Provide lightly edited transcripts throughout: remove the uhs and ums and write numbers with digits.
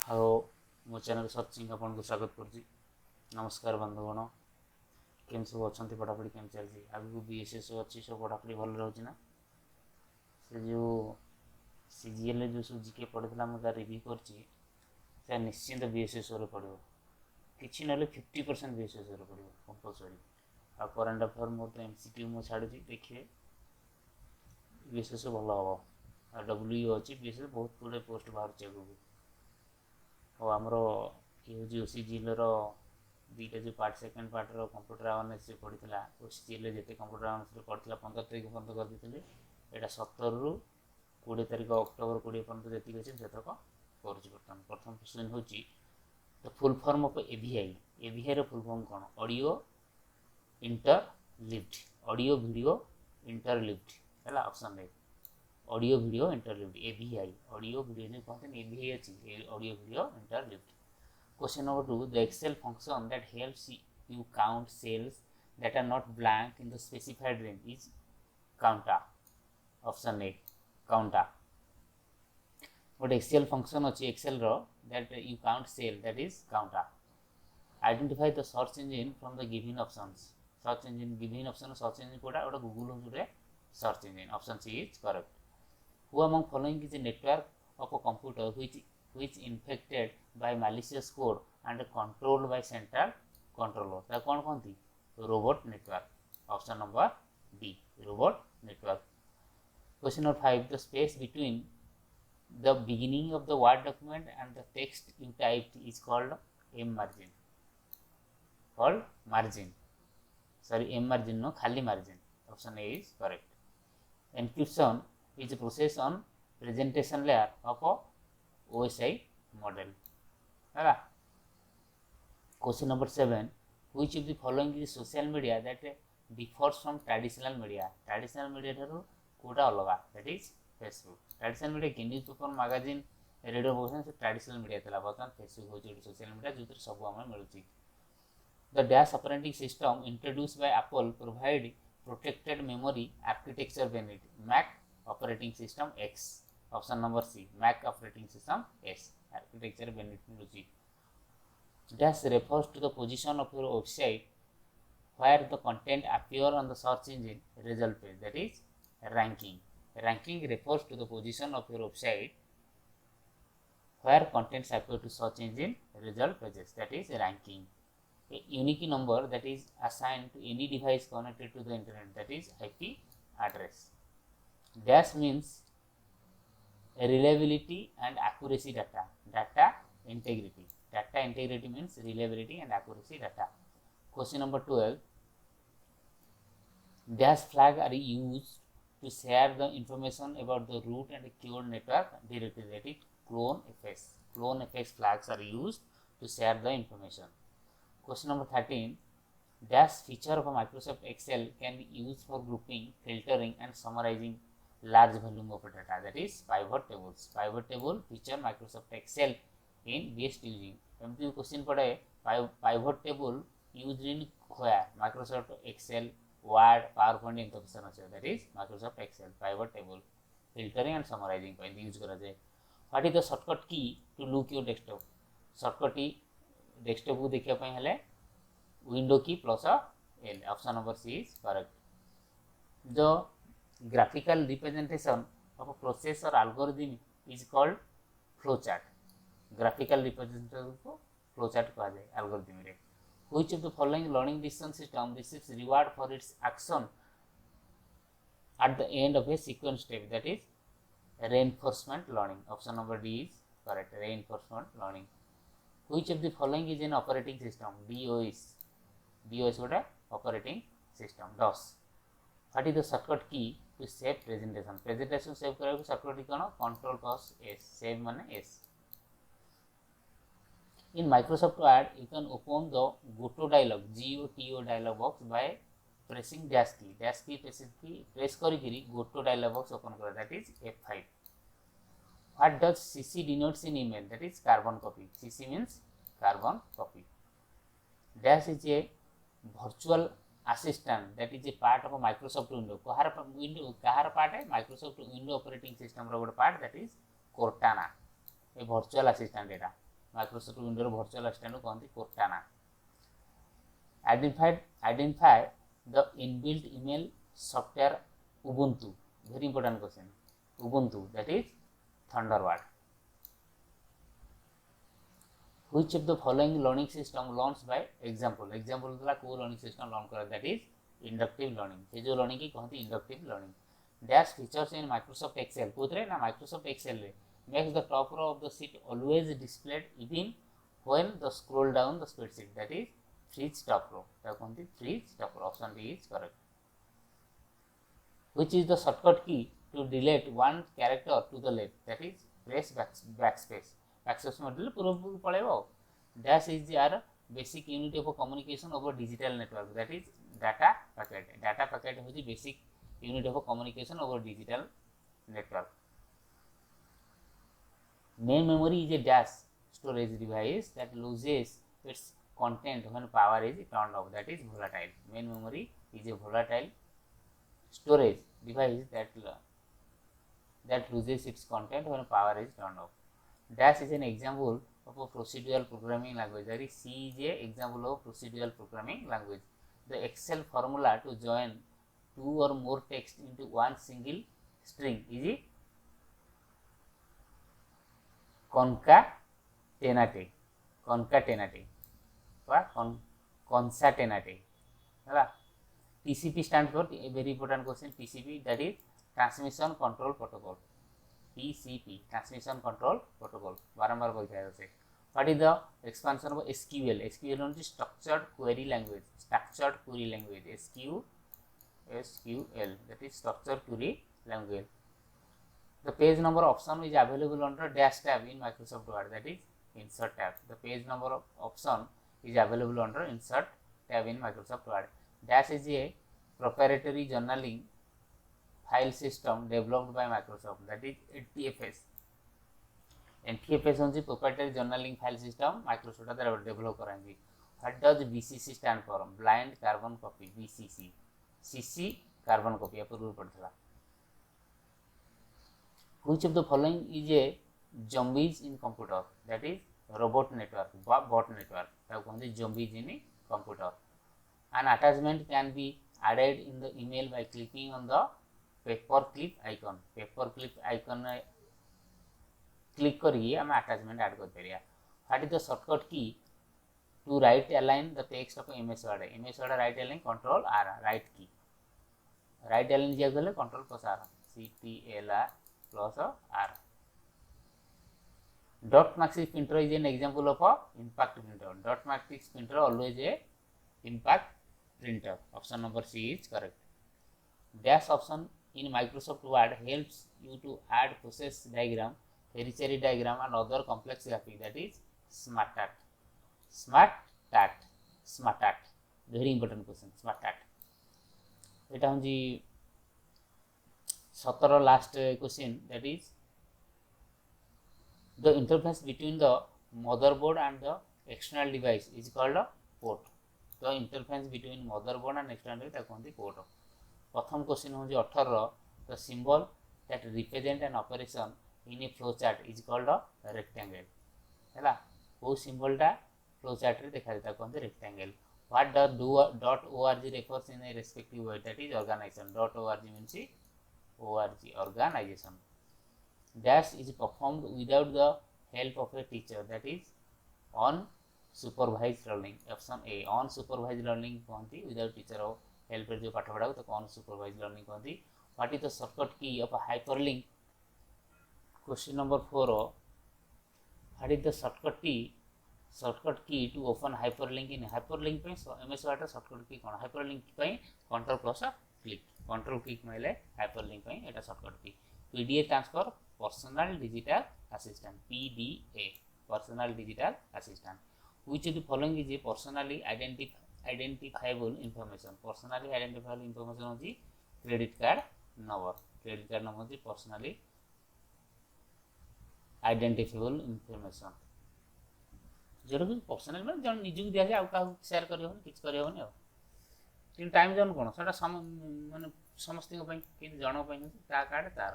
Hello मो channel searching आपन को स्वागत करछि। नमस्कार बंधुगण, केम सब अच्छा पढ़ापढ़ी केम चलती आगे बीएसएस अच्छी सब पढ़ापढ़ी भल रोचे ना। से जो सीजीएल जो सब जीके पढ़ा मुझे रिव्यू कर निश्चिंत बीएसएस पड़ो कि ना 50% बीएसएस पड़ो कंपलसरी। आ करंट अफेयर मोर तो एमसीक्यू मु छाड़ी देखिए बीएसएस भल हम। डब्ल्यू अच्छी बीएसएस बहुत गुड़े पोस्ट बाहर आगू और आमर ये हूँ सीजीएल दुईटा जो पार्ट सेकेंड पार्टर कंप्यूटर अवेयरनेस से पढ़ी ओसीजीएल जिते कंप्यूटर अवेयरनेस पढ़ा 15 तारीख पर्यटन कर देते यहाँ 17 ରୁ 20 तारीख अक्टोबर 20 पर्यटन जी अच्छे सेतक कर। प्रथम क्वेश्चन हूँ the full form of AVI. AVI रो फुल फॉर्म कौन? Audio interleaved, audio video interleaved है option A. Audio video interleaved AVI, audio video कहते एवीआई अच्छी audio video interleaved. Question number 2, the Excel function that helps you count cells that are not blank in the specified range is counta. Option A, counta. What Excel function अच्छी Excel रो that you count cell that is counta. Identify the search engine from the given options. Search engine given option search engine कोड़ा ओटा Google हो search engine. Option C is correct. Who among following is a network of a computer which infected by malicious code and controlled by central controller? that कौन कहती? robot network. Option number D, robot network. Question number 5, the space between the beginning of the word document and the text you typed is called M margin. Called margin. Sorry, M margin no, खाली margin. Option A is correct. Encryption is a process on presentation layer of a OSI model. है। Question number 7, which of the following is social media that differs from traditional media? Traditional media ठारू कोटा अलगा, that is Facebook. Traditional media के newspaper, magazine, radio programme से traditional media था। बर्तमान Facebook होची social media जो सब हमें मिलुची। The Dash operating system introduced by Apple provide protected memory architecture benefit. Mac operating system X. Option number C, Mac operating system S. Architecture benefit मिलुची। Dash refers to the position of your website where the content appear on the search engine result page, that is ranking. Ranking refers to the position of your website where contents appear to search engine result pages, that is ranking. A unique number that is assigned to any device connected to the internet, that is IP address. Dash means reliability and accuracy data. Data integrity. Data integrity means reliability and accuracy data. Question number 12. Dash flag are used to share the information about the root and keyword network directory, that is clone FS. Clone FS flags are used to share the information. Question number 13. Dash feature of a Microsoft Excel can be used for grouping, filtering and summarizing large volume of data, that is pivot tables. Pivot table feature Microsoft Excel in best using. एमती question पड़े pivot table used in where? Microsoft Excel, Word, PowerPoint in option अच्छे, that is Microsoft Excel. Pivot table filtering and summarizing पे use करा जाए. What is the shortcut key to look your desktop? Shortcut key desktop को देखिए पे हले window key plus L. Option number C is correct. The graphical representation of a process or algorithm is called flowchart. Graphical representation को flowchart कहा जाए algorithm रे. Which of the following learning decision system receives reward for its action at the end of a sequence step, that is reinforcement learning? Option number D is correct. Reinforcement learning. Which of the following is an operating system? DOS. DOS what a operating system. DOS. What is the shortcut key to save presentation? Presentation save करा को shortcut key कौन? Control plus S. Save माने S. In Microsoft Word, you can open the GOTO dialog, GOTO dialog box by pressing dash key. Dash key press करी GOTO dialog box open करा, that is F5. What does CC denotes in email? That is carbon copy. CC means carbon copy. Dash is a virtual assistant that is a part of a Microsoft window. कहार part है? Microsoft window operating system रो part, that is Cortana. A virtual assistant data. Microsoft window virtual assistant को कहते Cortana. Identify the inbuilt email software Ubuntu, very important question, Ubuntu that is Thunderbird. Which of the following learning system launch by example, example दला को learning system launch करा that is inductive learning, से जो learning की कहते inductive learning. Dash features in Microsoft Excel, कोथरे ना Microsoft Excel रे makes the top row of the sheet always displayed even when the scroll down the spreadsheet, that is freeze top row, that कहते freeze top row, option D is correct। which is the shortcut key to delete one character to the left, that is press backspace, backspace model पूर्व पळेबो। dash is your basic unit of communication over digital network, that is data packet, data packet होची basic unit of communication over digital network। main memory is a dash storage device that loses its content when power is turned off, that is volatile। main memory is a volatile storage device that loses its content when power is turned off। dash is an example of a procedural programming language, that is C is a example of procedural programming language। the excel formula to join two or more text into one single string is a concatenate, concatenate or concatenate है। TCP stands for, a very important question, TCP that is transmission control protocol, TCP transmission control protocol बारंबार बोलते हैं उसे। what is the expansion of SQL, SQL means structured query language, structured query language, SQL that is structured query language। the page number option is available under dash tab in Microsoft Word, that is insert tab, the page number of option is available under insert tab in Microsoft Word। dash is a proprietary journaling file system developed by Microsoft, that is NTFS, NTFS होंगी proprietary journaling file system Microsoft द्वारा develop कराएंगे। what does BCC stand for, blind carbon copy, BCC, CC carbon copy या पूर्व पढ़ता। which of the following is a zombies in computer, that is robot network, bot network, that कहते zombies in computer। an attachment can be added in the email by clicking on the paperclip icon, paperclip icon click करिए हम attachment add कर परिया। what is the shortcut key to right align the text of MS Word, MS Word right align control R, right key, right align दिया गया control plus R, CTLR plus R। dot matrix printer is an example of a impact printer, dot matrix printer always a impact printer, option number C is correct। dash option in Microsoft Word helps you to add process diagram, hierarchy diagram and other complex graphic, that is SmartArt, SmartArt, SmartArt, very important question, SmartArt। এটা হচ্ছে 17 last question, that is the interface between the motherboard and the external device is called a port, the interface between motherboard and external device ताको कहते port। प्रथम question होची 18 the symbol that represent an operation in a flow chart is called a rectangle हैला, वो symbol टा flow chart रे देखा जाता कहते rectangle। what does .org refers in a respective word, that is organization, .org means org, organization। dash is performed without the help of a teacher, that is unsupervised learning, option A, unsupervised learning कहती without teacher help रे जो पाठ पढ़ा तो unsupervised learning कहती। what is the shortcut key of a hyperlink, question number 4, what is the shortcut key to open hyperlink in hyperlink पे MS Word shortcut key कौन, hyperlink पे control plus click, control click माइले hyperlink पे एटा shortcut key। PDA stands for personal digital assistant, PDA, personal digital assistant। which of the following is a personally identifiable information, personally identifiable information होची credit card number, credit card number होची personally identifiable information, जोटा कि personal में जन निजुक दिया जाए आउ share करियो किछ करियो नै तीन टाइम जोन कोन सेटा माने समस्त को कि जण पई ता कार्ड तार।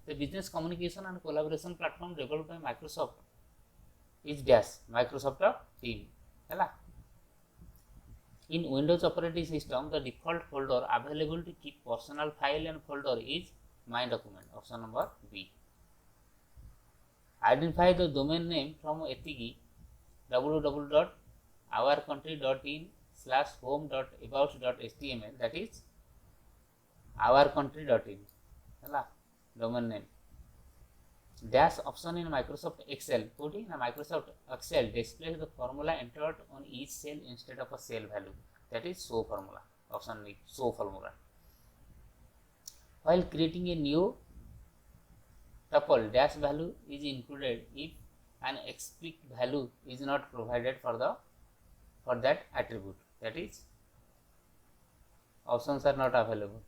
The business communication and collaboration platform developed by Microsoft is dash Microsoft team है In Windows operating system, the default folder available to keep personal file and folder is my document. Option number B. Identify the domain name from etiki www.ourcountry.in/home.about.html, that is ourcountry.in है domain name. Dash option in Microsoft Excel. Putting in Microsoft Excel displays the formula entered on each cell instead of a cell value, that is show formula. Option B, show formula. While creating a new tuple, dash value is included if an explicit value is not provided for that attribute, that is options are not available.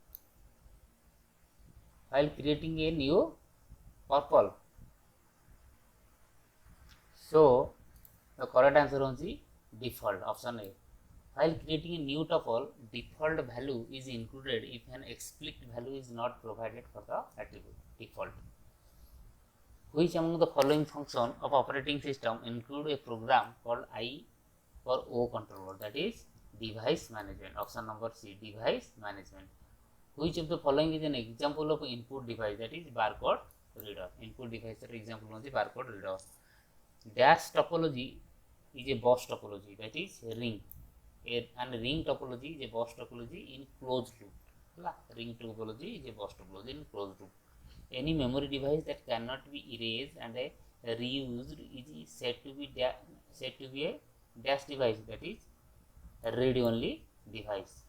While creating a new purple, so the correct answer is default, option A. While creating a new tuple, default value is included if an explicit value is not provided for the attribute default. Which among the following function of operating system include a program called I for O controller, that is device management. Option number C, device management. Which of the following is an example of input device, that is barcode reader. Input device example is barcode reader. Dash topology is a box topology, that is ring, and ring topology is a box topology in closed loop. Ring topology is a box topology in closed loop. Any memory device that cannot be erased and reused is said to be a dash device, that is a read only device.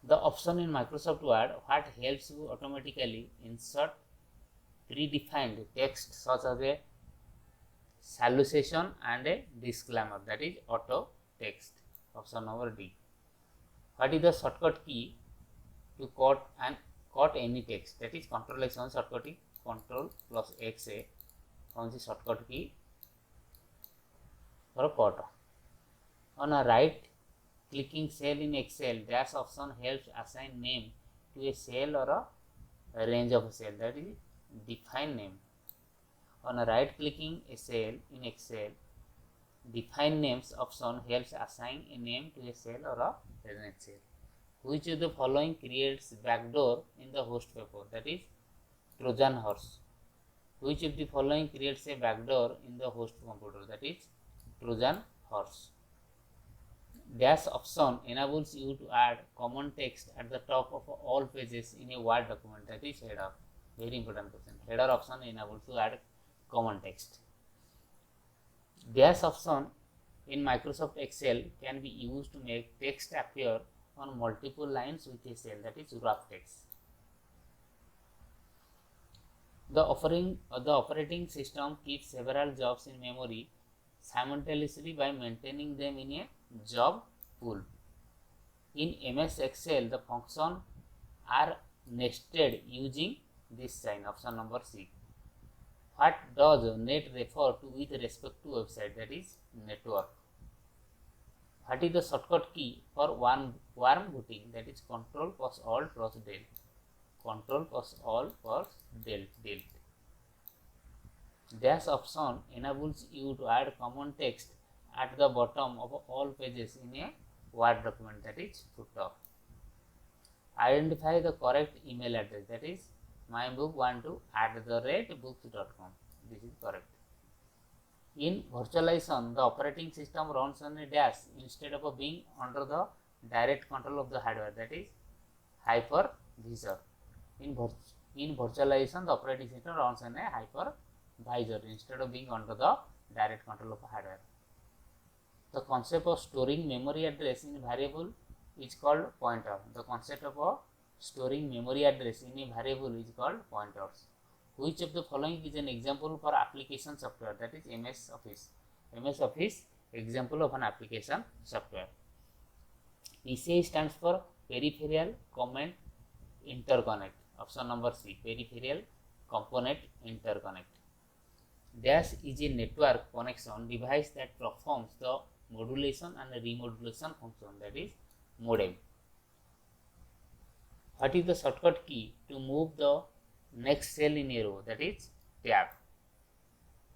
The option in Microsoft Word what helps you automatically insert predefined text such as a salutation and a disclaimer, that is auto text. Option number D. What is the shortcut key to cut any text, that is Control X on shortcut key, Control plus X a on the shortcut key for cut. On a right clicking cell in Excel, dash option helps assign name to a cell or a range of a cell, that is define name. On a right clicking a cell in Excel, define names option helps assign a name to a cell or a range cell. Which of the following creates backdoor in the host paper, that is Trojan horse. Which of the following creates a backdoor in the host computer, that is Trojan horse. Dash option enables you to add common text at the top of all pages in a Word document, that is header. Very important question. Header option enables to add common text. Dash option in Microsoft Excel can be used to make text appear on multiple lines with a cell, that is rough text. The operating system keeps several jobs in memory simultaneously by maintaining them in a job pool. In MS Excel, the functions are nested using this sign. Option number C. What does net refer to with respect to website, that is network. What is the shortcut key for worm booting, that is Control plus Alt plus Del. Control plus Alt plus Del. Dash option enables you to add common text at the bottom of all pages in a Word document, that is footer. Identify the correct email address, that is mybook12@books.com. This is correct. In virtualization, the operating system runs on a dash instead of being under the direct control of the hardware, that is hypervisor. In virtualization, the operating system runs on a hypervisor instead of being under the direct control of the hardware. The concept of storing memory address in variable is called pointer. The concept of storing memory address in a variable is called pointers. Which of the following is an example for application software, that is MS Office. MS Office example of an application software. PCI stands for Peripheral Command Interconnect. Option number C, Peripheral Component Interconnect. Dash is a network connection device that performs the modulation and remodulation function, that is modem. What is the shortcut key to move the next cell in a row, that is tab.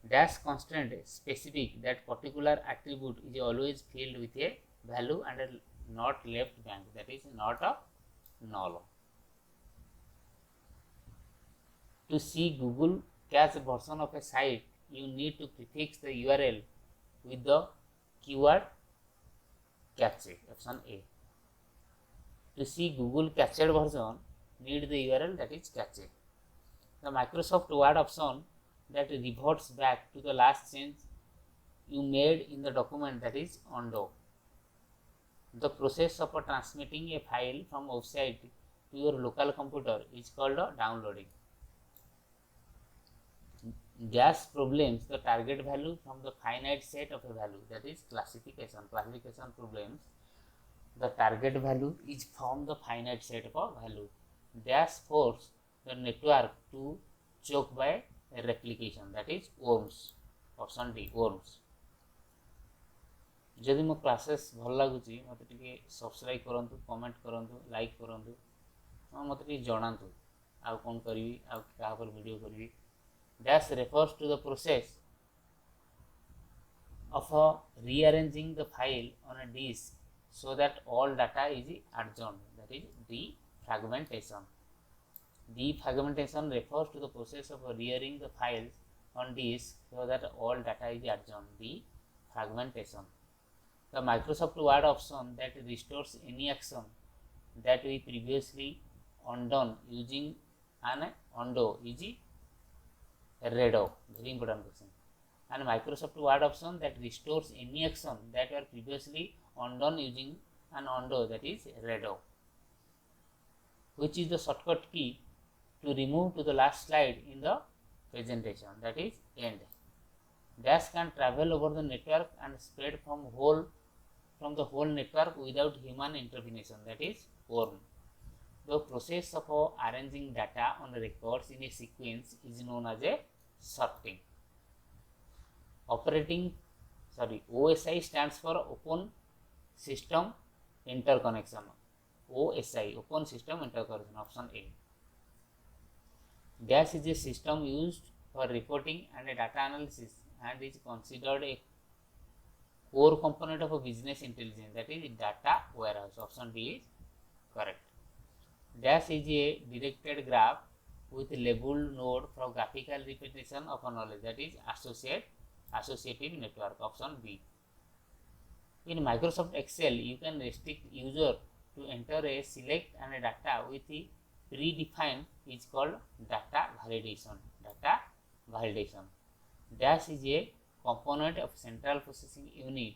dash constant specific that particular attribute is always filled with a value and a not left blank, that is not a null. To see Google cache version of a site, you need to prefix the URL with the keyword cache, option A. To see Google cached version, need the URL that is cache. The Microsoft Word option that reverts back to the last change you made in the document, that is undo. The process of transmitting a file from website to your local computer is called downloading. Dash problems the target value from the finite set of a value, that is classification. Classification problems the target value is from the finite set of a value. Dash force the network to choke by a replication, that is worms, option D, worms. जदि मो classes भल लगुची मत टिके subscribe करंतु, comment करंतु, like करंतु, मत टिके जणांतु आ कोन करबी आ का पर वीडियो करबी. Dash refers to the process of rearranging the file on a disk so that all data is adjourned, that is defragmentation. Defragmentation refers to the process of rearranging the files on disk so that all data is adjourned, defragmentation. The Microsoft Word option that restores any action that we previously undone using an undo is redo, very important question. And Microsoft Word option that restores any action that were previously undone using an undo, that is redo. Which is the shortcut key to remove to the last slide in the presentation, that is end. Dash can travel over the network and spread from the whole network without human intervention, that is worm. The process of arranging data on records in a sequence is known as a sorting. OSI stands for Open System Interconnection. OSI, Open System Interconnection, option A. Dash is a system used for reporting and data analysis and is considered a core component of a business intelligence, that is data warehouse, option B is correct. Dash is a directed graph with labeled node for graphical representation of a knowledge, that is associative network, option B. In Microsoft Excel, you can restrict user to enter a select and a data with the predefined is called data validation. Data validation. Dash is a component of central processing unit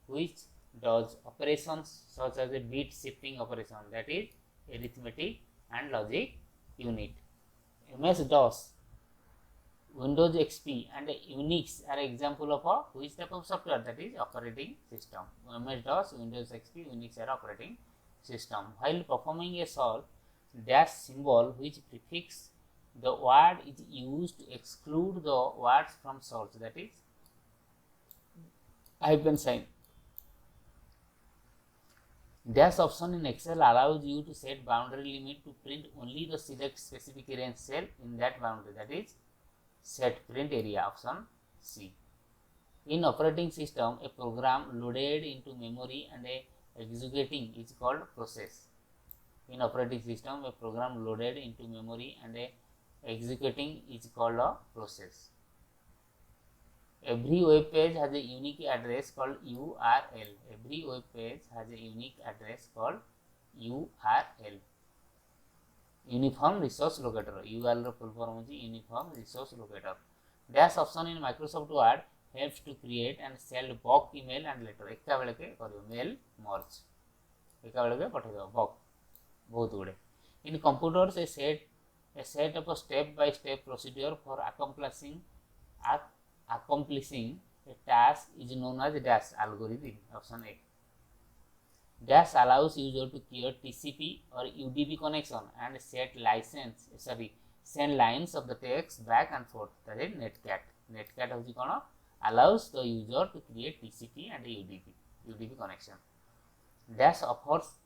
which does operations such as a bit shifting operation, that is arithmetic and logic unit. MS-DOS, Windows XP and Unix are example of which type of software, that is operating system. MS-DOS, Windows XP, Unix are operating system. While performing a solve, dash symbol which prefix the word is used to exclude the words from source, that is hyphen sign. Dash option in Excel allows you to set boundary limit to print only the select specific range cell in that boundary, that is set print area, option C. In operating system, a program loaded into memory and executing is called process. In operating system, a program loaded into memory and executing is called a process. Every web page has a unique address called URL. Every web page has a unique address called URL. Uniform Resource Locator. URL full form is Uniform Resource Locator. Dash option in Microsoft Word helps to create and send bulk email and letter. एका बेले के करियो mail merge. एका बेले के पठे दो bulk. बहुत गुडे. In computers, a set of a step-by-step procedure for accomplishing a task is known as dash algorithm, option A. Dash allows user to create TCP or UDP connection and send lines of the text back and forth, that is netcat. Netcat hoji kono allows the user to create TCP and UDP connection. Dash offers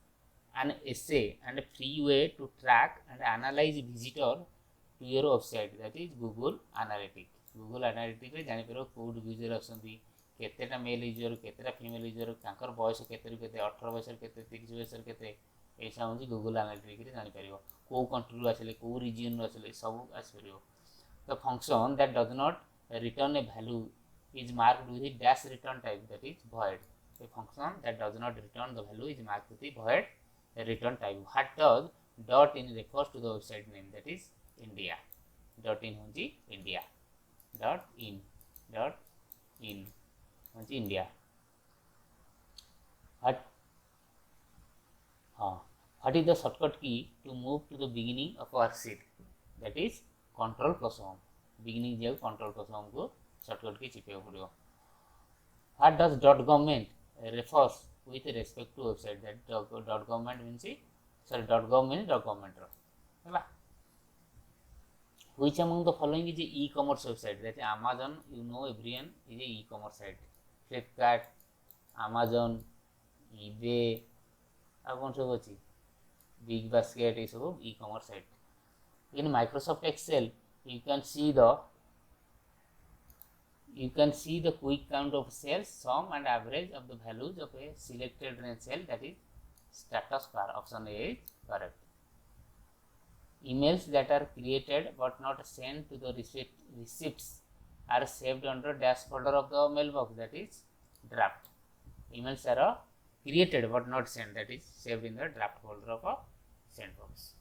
an essay and a free way to track and analyze visitor to your website, that is Google Analytics. Google analytics जानी पार Kaut user आसती केतेटा mail user केतेटा female user तांकर बयस केते केते 18 बयस केते 30 बयस केते ऐसा हूँ गूगल एनालिटिक्स जानी पार कौ कंट्री आसिले कौ रिजन आसिले सब as per the function that does not return a value is marked with a dash return type, that is void. A function that does not return the value is marked with the void return type. What does dot in refers to the website name, that is India. Dot in hunji India. Dot in hunji India. What is the shortcut key to move to the beginning of worksheet, that is control plus home. beginning जो control plus home को shortcut की चिपे पड़ो. What does dot government refers with respect to website, that dot government means dot gov means dot government है. Which among the following is a e-commerce website, that is Amazon, you know everyone is a e-commerce site. Flipkart, Amazon, eBay, अब कौन सब अच्छी big basket ये सब e-commerce site. In Microsoft Excel you can see the quick count of cells, sum and average of the values of a selected range cell, that is status bar. Option A is correct. Emails that are created but not sent to the receipts are saved under dash folder of the mailbox, that is draft. Emails are created but not sent, that is saved in the draft folder of a sent box.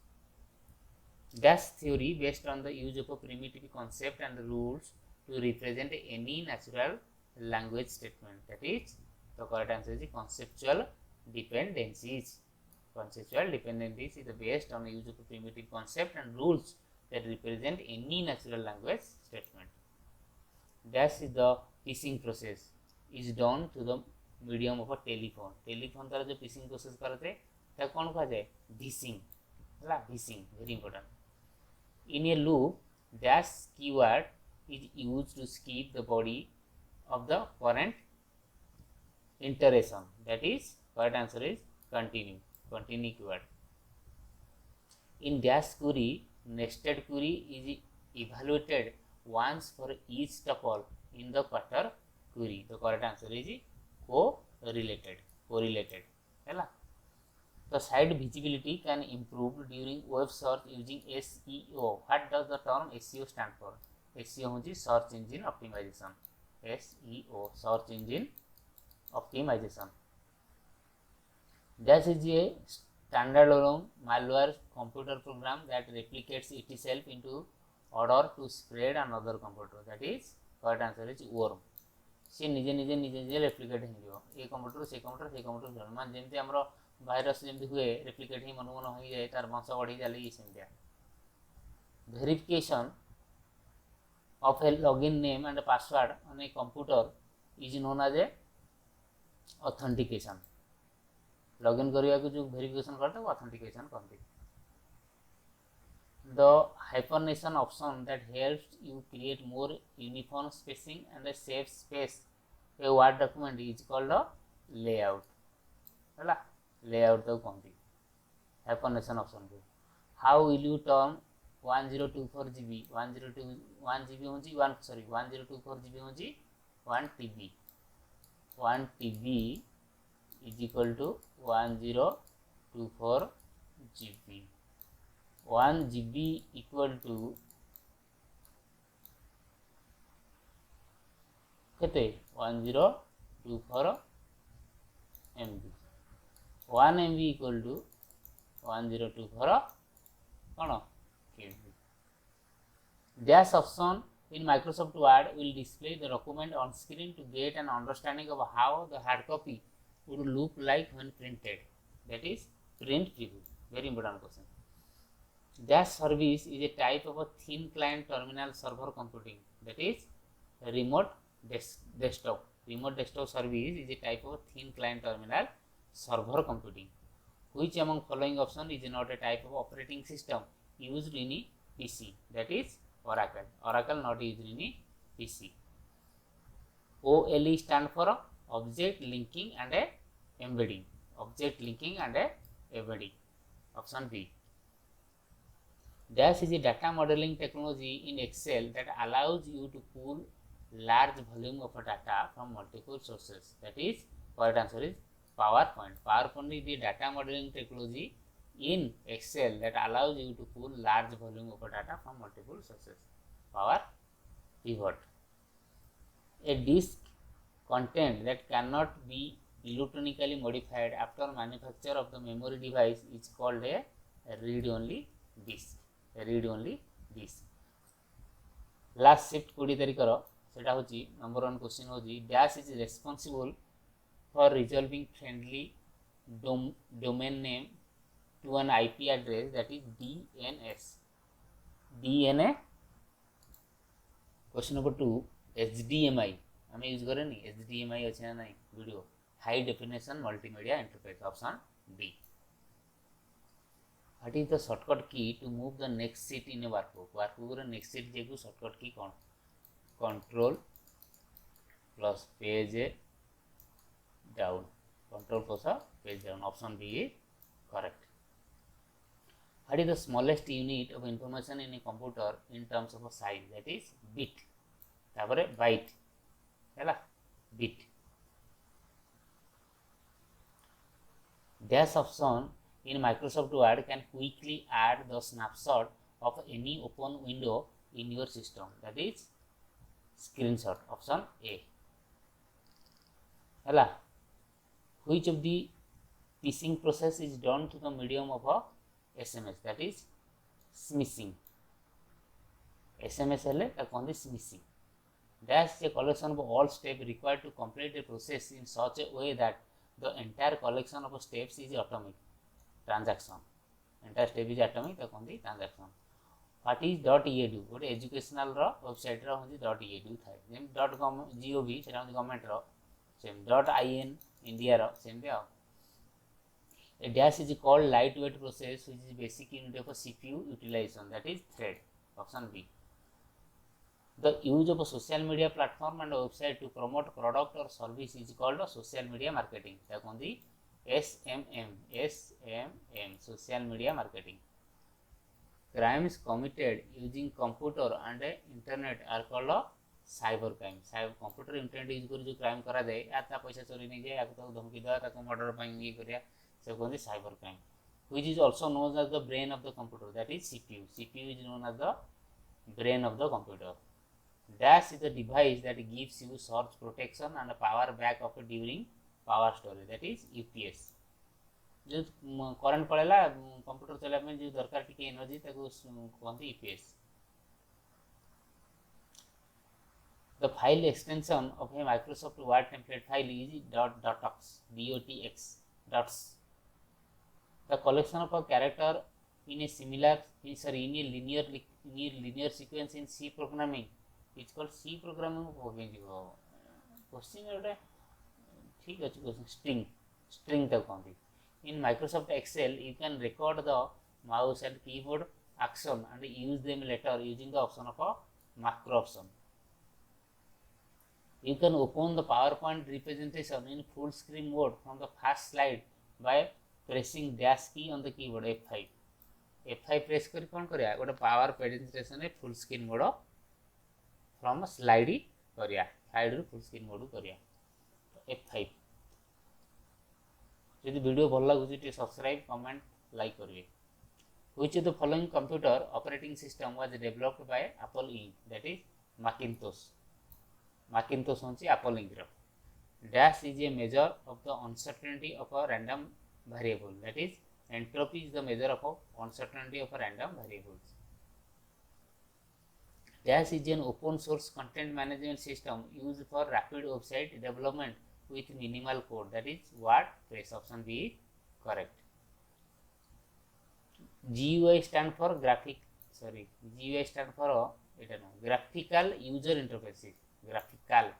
Dash theory based on the use of a primitive concept and rules to represent any natural language statement, that is the correct answer is conceptual dependencies. Conceptual dependencies is based on the use of a primitive concept and rules that represent any natural language statement. Dash is the piecing process is done to the medium of a telephone. Telephone द्वारा जो piecing process करते हैं क्या कौन कहा जाए piecing, है piecing very important. In a loop, dash keyword is used to skip the body of the current iteration, that is correct answer is continue keyword. In dash query, nested query is evaluated once for each tuple in the quarter query. The correct answer is correlated है. The site visibility can improve during web search using SEO. What does the term SEO stand for? SEO is search engine optimization. SEO, search engine optimization. Dash is a standalone malware computer program that replicates itself into order to spread another computer. That is correct answer is worm. से निजे replicate हो ये computer से computer मान जमी आम virus जमी हुए रेप्लिकेट ही मन मन हो जाए तार वंश बढ़ी जाए ये सेमतिया. Verification of a login name and password on a computer is known as a authentication. Login करने को जो वेरिफिकेशन करते हैं वो ऑथेंटिकेशन करते हैं. The hyphenation option that helps you create more uniform spacing and a safe space a word document is called a layout. है layout तो कौन थी hyphenation option को. How will you turn 1024 GB 1 GB होंगी 1024 GB होंगी 1 TB 1 TB is equal to 1024 GB. 1 GB equal to केते 1024 MB. 1 MB equal to 1024 कौन KB. Dash option in Microsoft Word will display the document on screen to get an understanding of how the hard copy would look like when printed. That is print preview. Very important question. Dash service is a type of a thin client terminal server computing. That is remote desktop. Remote desktop service is a type of thin client terminal server computing. Which among following option is not a type of operating system used in a PC? That is Oracle. Oracle not used in a PC. OLE stand for object linking and a embedding. Object linking and a embedding. Option B. Dash is a data modeling technology in Excel that allows you to pull large volume of data from multiple sources. That is, correct answer is PowerPoint. PowerPoint is the data modeling technology in Excel that allows you to pull large volume of data from multiple sources. Power pivot. A disk content that cannot be electronically modified after manufacture of the memory device is called a read-only disk. A read-only disk. Last shift 20 तारिखर सेटा होची number 1 question होची dash is responsible for resolving friendly domain name to an IP address that is DNS DNA question number 2 HDMI हमें use करें नहीं HDMI अच्छे ना नहीं video high definition multimedia interface option B What is the shortcut key to move the next sheet in a workbook? Workbook रे next sheet जेकु shortcut key कौन? Control plus page down. Control plus page down. Option B is correct. What is the smallest unit of information in a computer in terms of a size? That is bit. तापरे byte. हैला bit. Dash option in Microsoft Word can quickly add the snapshot of any open window in your system. That is screenshot. Option A. Hela. Which of the phishing process is done to the medium of a SMS? That is smishing. SMS hele ta kondi smishing. Dash is a collection of all steps required to complete a process in such a way that the entire collection of steps is atomic. Transaction. Entire step is atomic ta kondi transaction. What is .edu? गोटे educational रो website रो होची .edu थाए जेम .gov सेटा होची government रो same .in India रो सेम पे आओ. A dash is called lightweight process which is basic unit of a CPU utilization, that is thread. Option B. The use of a social media platform and a website to promote product or service is called a social media marketing. Ta kondi SMM, social media marketing. Crimes committed using computer and internet are called a cyber crime. Computer internet use कर जो crime करा जाए या ता पैसा चोरी नहीं जाए या तो धमकी दवा ताको मर्डर ପାଇଁ ये करिया से कोन cyber crime, which is also known as the brain of the computer, that is CPU. CPU is known as the brain of the computer. Dash is the device that gives you surge protection and power backup during power storage, that is UPS. जो current पड़ेला computer चला में जो दरकार टिके energy ताको कहते UPS. The file extension of a Microsoft Word template file is .docs. The collection of a character in a linear sequence in C programming is called C programming. Question ठीक है question string तक कहते. In Microsoft Excel, you can record the mouse and keyboard action and use them later using the option of a macro option. You can open the PowerPoint representation in full screen mode from the first slide by pressing dash key on the keyboard F5. F5 press करी कौन करिया गोटे power presentation है full screen mode from slide करिया slide रू full screen mode करिया F5. यदि video भल लगुच सब्सक्राइब कमेंट लाइक करेंगे. Which of the following computer operating system was developed by Apple Inc? That is Macintosh. Macintosh होची Apple Inc. Dash is a measure of the uncertainty of a random variable. That is entropy is the measure of uncertainty of a random variables. Dash is an open source content management system used for rapid website development with minimal code, that is WordPress. Option B is correct. GUI stand for GUI stand for graphical user interface. Graphical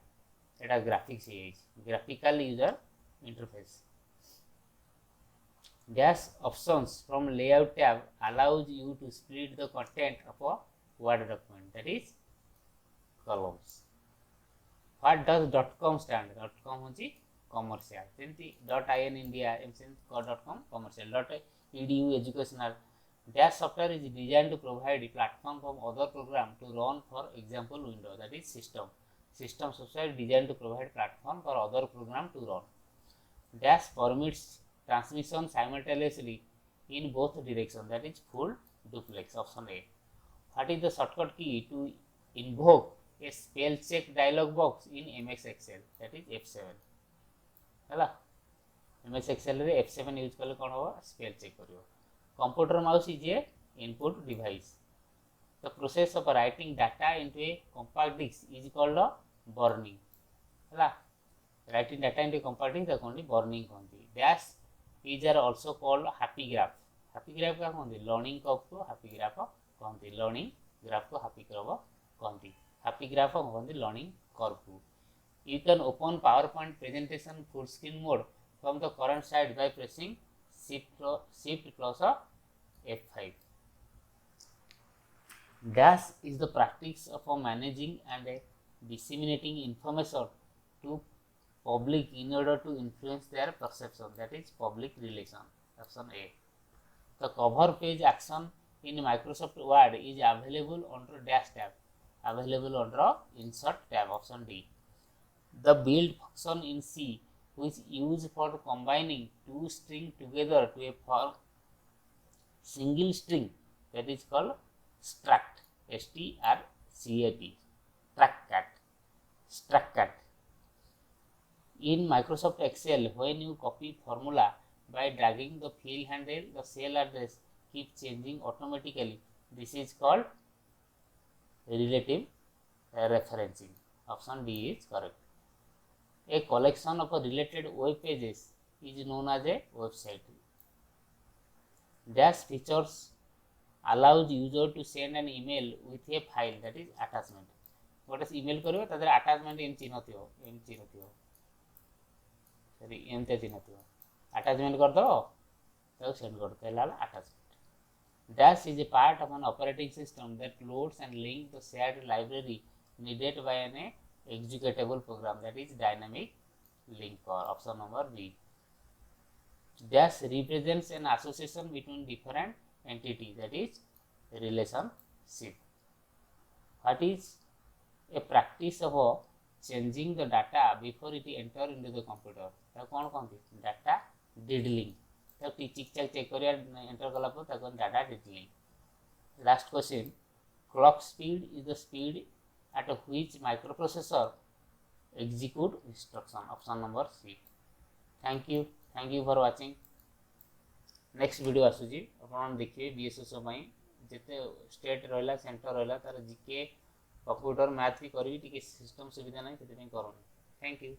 eta graphics is graphical user interface. Dash options from layout tab allows you to split the content of a Word document, that is columns. What does .com stand? .com होची commercial. जेंती .in India, .com commercial. .edu educational. Dash software is designed to provide a platform for other program to run, for example Windows, that is system. System software is designed to provide platform for other program to run. Dash permits transmission simultaneously in both directions, that is full duplex, option A. What is the shortcut key to invoke a spell check dialog box in MS Excel, that is F7 है MS Excel रे F7 use कले कौन होगा spell check करियो. Computer mouse is a input device. The process of writing data into a compact disc is called burning है. Writing data into compact disc कहते burning कहते. Dash is are also called happy graph. Happy graph का कहते learning curve को happy graph कहते. Learning graph को happy curve कहते. Happy graph कहते लर्निंग कर्व को. You can open PowerPoint presentation full screen mode from the current slide by pressing Shift plus F5. Dash is the practice of managing and disseminating information to public in order to influence their perception, that is public relation, option A. The cover page action in Microsoft Word is available under Dash tab, available under Insert tab, option D. The build function in C, which is used for combining two strings together to a form single string, that is called struct, S-T-R-C-A-T, struct. In Microsoft Excel, when you copy formula by dragging the field handle, the cell address keeps changing automatically. This is called relative referencing. Option D is correct. A collection of related web pages is known as a website. Dash features allows user to send an email with a file, that is attachment. गोटे email करियो तादर attachment M चिन्ह थियो sorry एमते चिन्ह थियो attachment कर दो तो send कर देला attachment. Dash is a part of an operating system that loads and links the shared library needed by an executable program, that is dynamic linker, option number B. Dash represents an association between different entities, that is relationship. What is a practice of changing the data before it enter into the computer? तो कौन कहते data डिडलिंग. तो check करिया enter कला पर ताको data diddling. Last question. Clock speed is the speed at which microprocessor execute instruction, option number C. Thank you for watching. next video आसुची आपण देखिए bsso पई जेते स्टेट रहला सेंटर रहला तार जीके कंप्यूटर मैथ भी करबी टिके सिस्टम सुविधा नहीं सेते पई करूनी. Thank you.